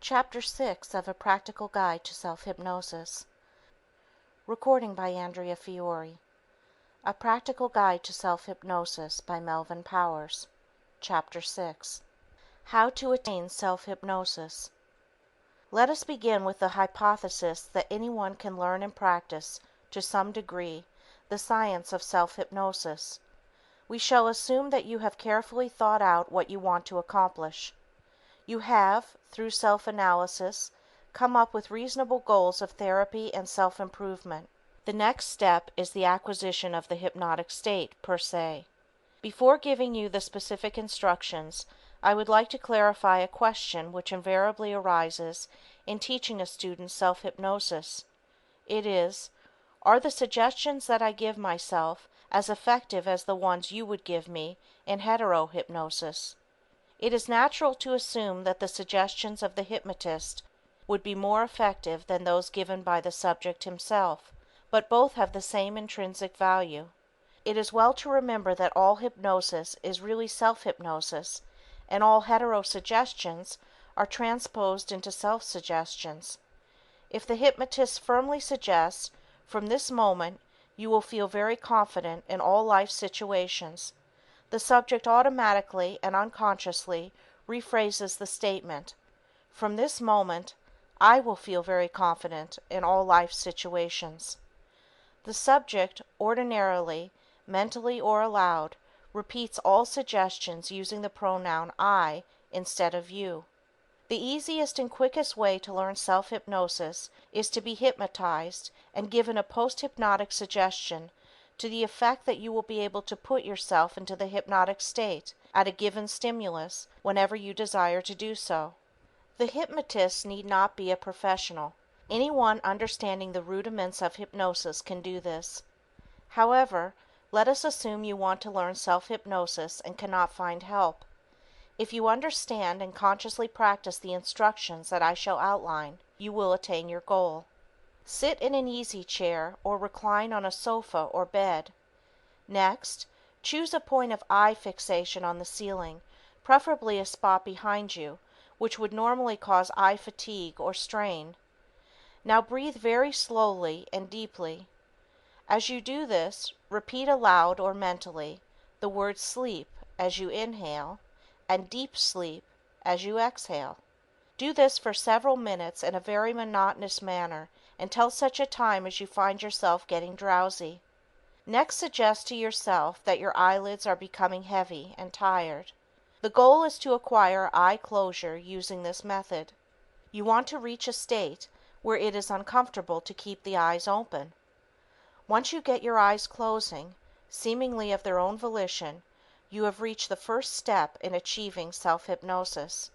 Chapter 6 of A Practical Guide to Self-Hypnosis. Recording by Andrea Fiore. A Practical Guide to Self-Hypnosis by Melvin Powers. Chapter 6. How to Attain Self-Hypnosis. Let us begin with the hypothesis that anyone can learn and practice, to some degree, the science of self-hypnosis. We shall assume that you have carefully thought out what you want to accomplish. You have, through self-analysis, come up with reasonable goals of therapy and self-improvement. The next step is the acquisition of the hypnotic state, per se. Before giving you the specific instructions, I would like to clarify a question which invariably arises in teaching a student self-hypnosis. It is, are the suggestions that I give myself as effective as the ones you would give me in hetero-hypnosis? It is natural to assume that the suggestions of the hypnotist would be more effective than those given by the subject himself, but both have the same intrinsic value. It is well to remember that all hypnosis is really self-hypnosis, and all hetero-suggestions are transposed into self-suggestions. If the hypnotist firmly suggests, from this moment you will feel very confident in all life situations, the subject automatically and unconsciously rephrases the statement, from this moment, I will feel very confident in all life situations. The subject, ordinarily, mentally or aloud, repeats all suggestions using the pronoun I instead of you. The easiest and quickest way to learn self-hypnosis is to be hypnotized and given a post-hypnotic suggestion to the effect that you will be able to put yourself into the hypnotic state at a given stimulus whenever you desire to do so. The hypnotist need not be a professional. Anyone understanding the rudiments of hypnosis can do this. However, let us assume you want to learn self-hypnosis and cannot find help. If you understand and consciously practice the instructions that I shall outline, you will attain your goal. Sit in an easy chair or recline on a sofa or bed. Next, choose a point of eye fixation on the ceiling, preferably a spot behind you, which would normally cause eye fatigue or strain. Now breathe very slowly and deeply. As you do this, repeat aloud or mentally the word sleep as you inhale and deep sleep as you exhale. Do this for several minutes in a very monotonous manner until such a time as you find yourself getting drowsy. Next, suggest to yourself that your eyelids are becoming heavy and tired. The goal is to acquire eye closure using this method. You want to reach a state where it is uncomfortable to keep the eyes open. Once you get your eyes closing, seemingly of their own volition, you have reached the first step in achieving self-hypnosis.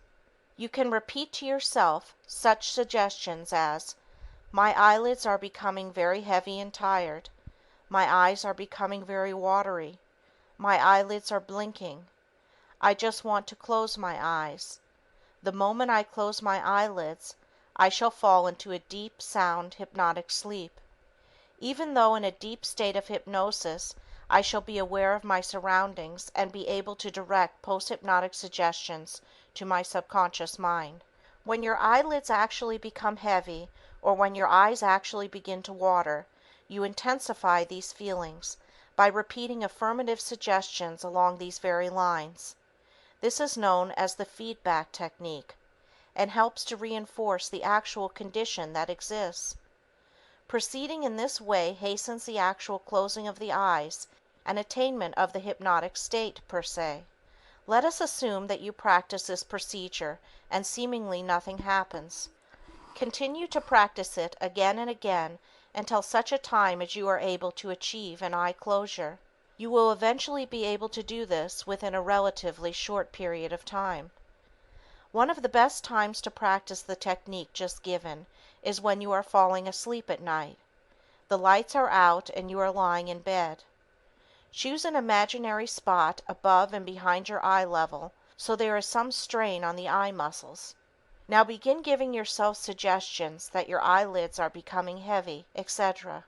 You can repeat to yourself such suggestions as, my eyelids are becoming very heavy and tired. My eyes are becoming very watery. My eyelids are blinking. I just want to close my eyes. The moment I close my eyelids, I shall fall into a deep, sound, hypnotic sleep. Even though in a deep state of hypnosis, I shall be aware of my surroundings and be able to direct post-hypnotic suggestions to my subconscious mind. When your eyelids actually become heavy, or when your eyes actually begin to water, you intensify these feelings by repeating affirmative suggestions along these very lines. This is known as the feedback technique, and helps to reinforce the actual condition that exists. Proceeding in this way hastens the actual closing of the eyes and attainment of the hypnotic state, per se. Let us assume that you practice this procedure and seemingly nothing happens. Continue to practice it again and again until such a time as you are able to achieve an eye closure. You will eventually be able to do this within a relatively short period of time. One of the best times to practice the technique just given is when you are falling asleep at night. The lights are out and you are lying in bed. Choose an imaginary spot above and behind your eye level so there is some strain on the eye muscles. Now begin giving yourself suggestions that your eyelids are becoming heavy, etc.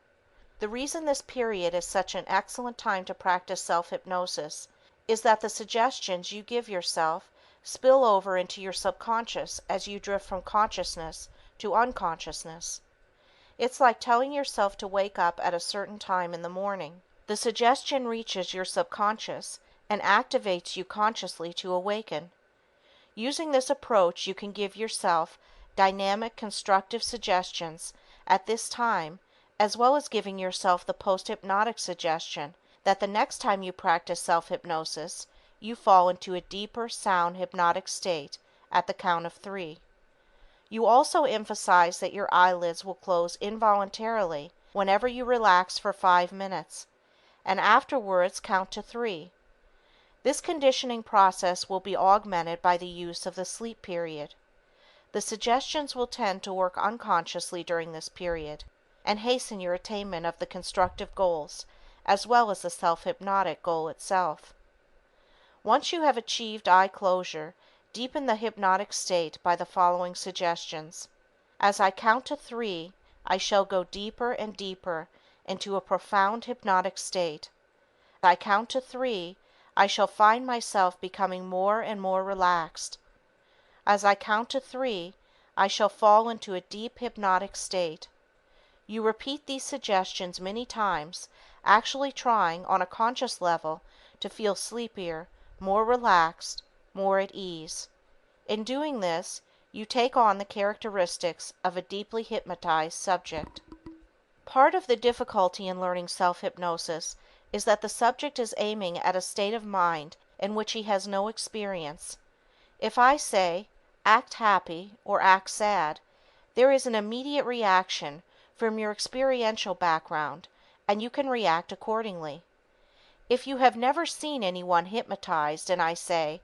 The reason this period is such an excellent time to practice self-hypnosis is that the suggestions you give yourself spill over into your subconscious as you drift from consciousness to unconsciousness. It's like telling yourself to wake up at a certain time in the morning. The suggestion reaches your subconscious and activates you consciously to awaken. Using this approach, you can give yourself dynamic, constructive suggestions at this time, as well as giving yourself the post-hypnotic suggestion that the next time you practice self-hypnosis, you fall into a deeper, sound hypnotic state at the count of 3. You also emphasize that your eyelids will close involuntarily whenever you relax for 5 minutes, and afterwards count to 3. This conditioning process will be augmented by the use of the sleep period. The suggestions will tend to work unconsciously during this period and hasten your attainment of the constructive goals as well as the self-hypnotic goal itself. Once you have achieved eye closure, deepen the hypnotic state by the following suggestions. As I count to 3, I shall go deeper and deeper into a profound hypnotic state. As I count to 3, I shall find myself becoming more and more relaxed. As I count to 3, I shall fall into a deep hypnotic state. You repeat these suggestions many times, actually trying on a conscious level to feel sleepier, more relaxed, more at ease. In doing this, you take on the characteristics of a deeply hypnotized subject. Part of the difficulty in learning self-hypnosis is that the subject is aiming at a state of mind in which he has no experience. If I say, act happy or act sad, there is an immediate reaction from your experiential background, and you can react accordingly. If you have never seen anyone hypnotized and I say,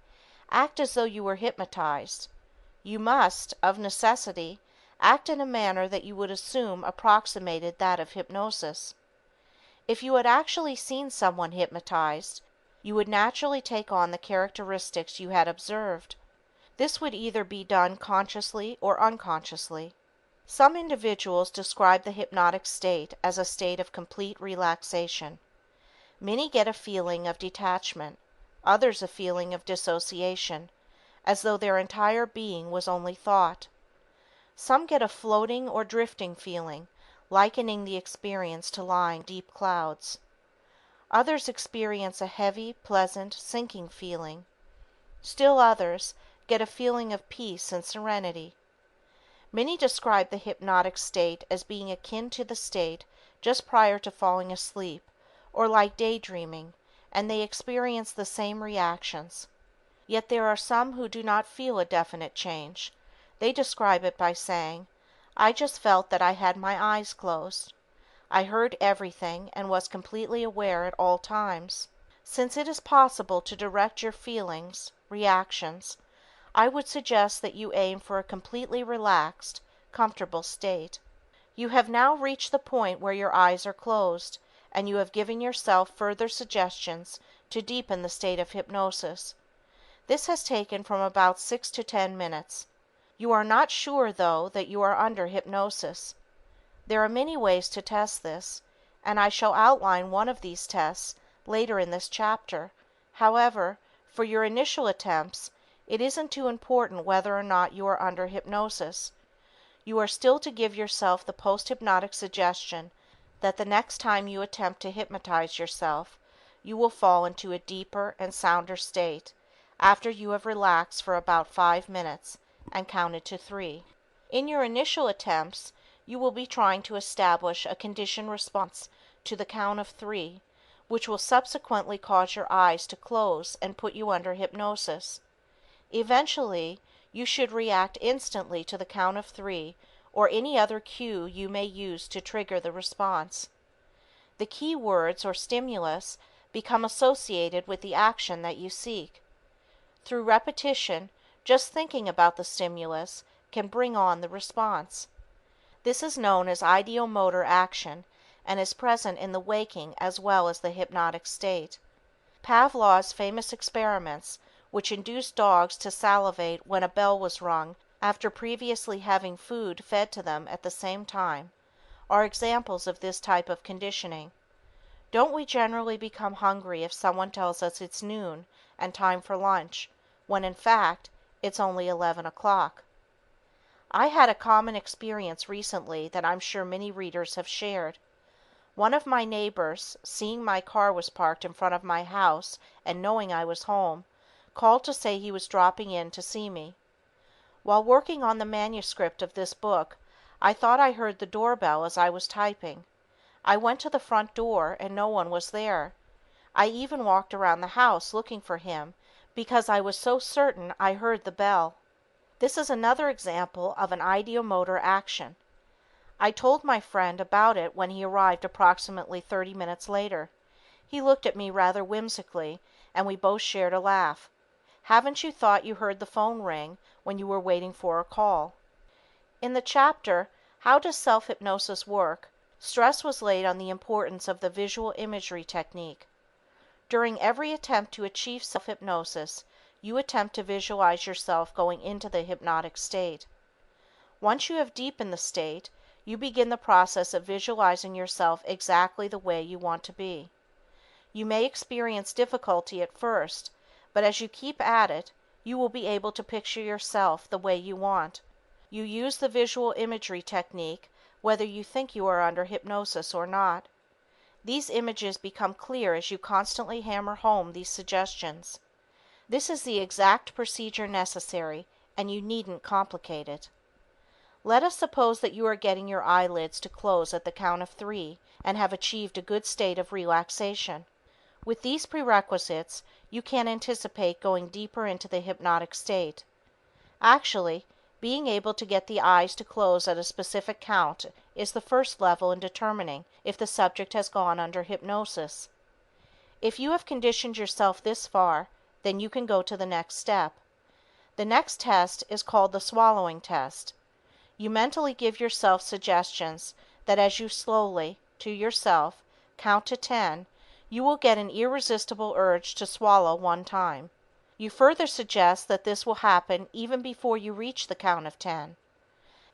act as though you were hypnotized, you must, of necessity, act in a manner that you would assume approximated that of hypnosis. If you had actually seen someone hypnotized, you would naturally take on the characteristics you had observed. This would either be done consciously or unconsciously. Some individuals describe the hypnotic state as a state of complete relaxation. Many get a feeling of detachment, others a feeling of dissociation, as though their entire being was only thought. Some get a floating or drifting feeling, likening the experience to lying deep clouds. Others experience a heavy, pleasant, sinking feeling. Still others get a feeling of peace and serenity. Many describe the hypnotic state as being akin to the state just prior to falling asleep, or like daydreaming, and they experience the same reactions. Yet there are some who do not feel a definite change. They describe it by saying, I just felt that I had my eyes closed. I heard everything and was completely aware at all times. Since it is possible to direct your feelings, reactions, I would suggest that you aim for a completely relaxed, comfortable state. You have now reached the point where your eyes are closed, and you have given yourself further suggestions to deepen the state of hypnosis. This has taken from about 6 to 10 minutes. You are not sure, though, that you are under hypnosis. There are many ways to test this, and I shall outline one of these tests later in this chapter. However, for your initial attempts, it isn't too important whether or not you are under hypnosis. You are still to give yourself the post-hypnotic suggestion that the next time you attempt to hypnotize yourself, you will fall into a deeper and sounder state after you have relaxed for about 5 minutes and counted to 3. In your initial attempts, you will be trying to establish a conditioned response to the count of 3, which will subsequently cause your eyes to close and put you under hypnosis. Eventually, you should react instantly to the count of 3 or any other cue you may use to trigger the response. The key words or stimulus become associated with the action that you seek. Through repetition, just thinking about the stimulus can bring on the response. This is known as ideomotor action and is present in the waking as well as the hypnotic state. Pavlov's famous experiments, which induced dogs to salivate when a bell was rung after previously having food fed to them at the same time, are examples of this type of conditioning. Don't we generally become hungry if someone tells us it's noon and time for lunch, when in fact it's only 11 o'clock. I had a common experience recently that I'm sure many readers have shared. One of my neighbors, seeing my car was parked in front of my house and knowing I was home, called to say he was dropping in to see me. While working on the manuscript of this book, I thought I heard the doorbell as I was typing. I went to the front door and no one was there. I even walked around the house looking for him because I was so certain I heard the bell. This is another example of an ideomotor action. I told my friend about it when he arrived approximately 30 minutes later. He looked at me rather whimsically and we both shared a laugh. Haven't you thought you heard the phone ring when you were waiting for a call? In the chapter, How Does Self-Hypnosis Work?, stress was laid on the importance of the visual imagery technique. During every attempt to achieve self-hypnosis, you attempt to visualize yourself going into the hypnotic state. Once you have deepened the state, you begin the process of visualizing yourself exactly the way you want to be. You may experience difficulty at first, but as you keep at it, you will be able to picture yourself the way you want. You use the visual imagery technique whether you think you are under hypnosis or not. These images become clear as you constantly hammer home these suggestions. This is the exact procedure necessary, and you needn't complicate it. Let us suppose that you are getting your eyelids to close at the count of 3 and have achieved a good state of relaxation. With these prerequisites, you can anticipate going deeper into the hypnotic state. Actually, being able to get the eyes to close at a specific count is the first level in determining if the subject has gone under hypnosis. If you have conditioned yourself this far, then you can go to the next step. The next test is called the swallowing test. You mentally give yourself suggestions that as you slowly, to yourself, count to 10, you will get an irresistible urge to swallow one time. You further suggest that this will happen even before you reach the count of 10.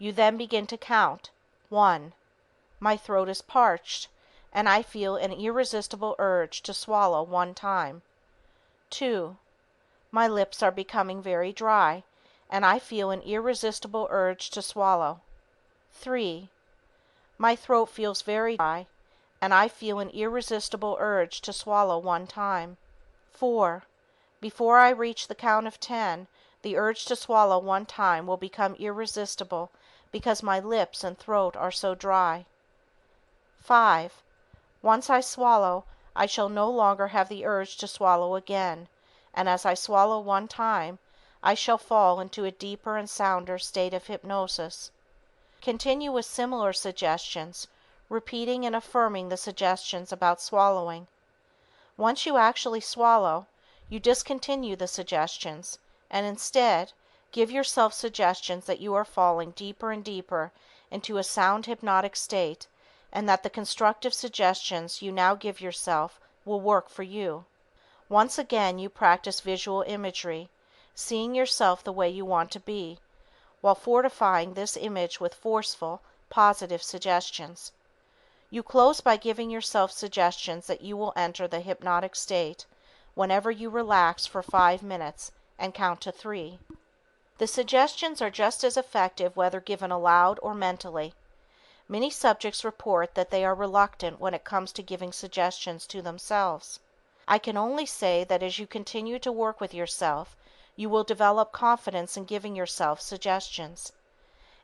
You then begin to count. 1. My throat is parched, and I feel an irresistible urge to swallow one time. 2. My lips are becoming very dry, and I feel an irresistible urge to swallow. 3. My throat feels very dry, and I feel an irresistible urge to swallow one time. 4. Before I reach the count of 10, the urge to swallow one time will become irresistible because my lips and throat are so dry. 5. Once I swallow, I shall no longer have the urge to swallow again, and as I swallow one time, I shall fall into a deeper and sounder state of hypnosis. Continue with similar suggestions, repeating and affirming the suggestions about swallowing. Once you actually swallow, you discontinue the suggestions, and instead, give yourself suggestions that you are falling deeper and deeper into a sound hypnotic state, and that the constructive suggestions you now give yourself will work for you. Once again, you practice visual imagery, seeing yourself the way you want to be, while fortifying this image with forceful, positive suggestions. You close by giving yourself suggestions that you will enter the hypnotic state whenever you relax for 5 minutes and count to 3. The suggestions are just as effective whether given aloud or mentally. Many subjects report that they are reluctant when it comes to giving suggestions to themselves. I can only say that as you continue to work with yourself, you will develop confidence in giving yourself suggestions.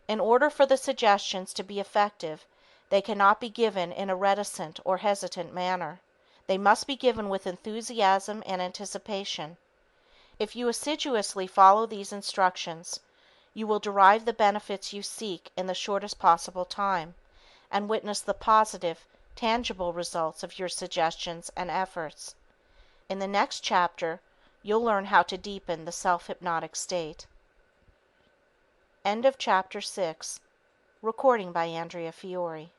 In order for the suggestions to be effective, they cannot be given in a reticent or hesitant manner. They must be given with enthusiasm and anticipation. If you assiduously follow these instructions, you will derive the benefits you seek in the shortest possible time, and witness the positive, tangible results of your suggestions and efforts. In the next chapter, you'll learn how to deepen the self-hypnotic state. End of chapter 6. Recording by Andrea Fiore.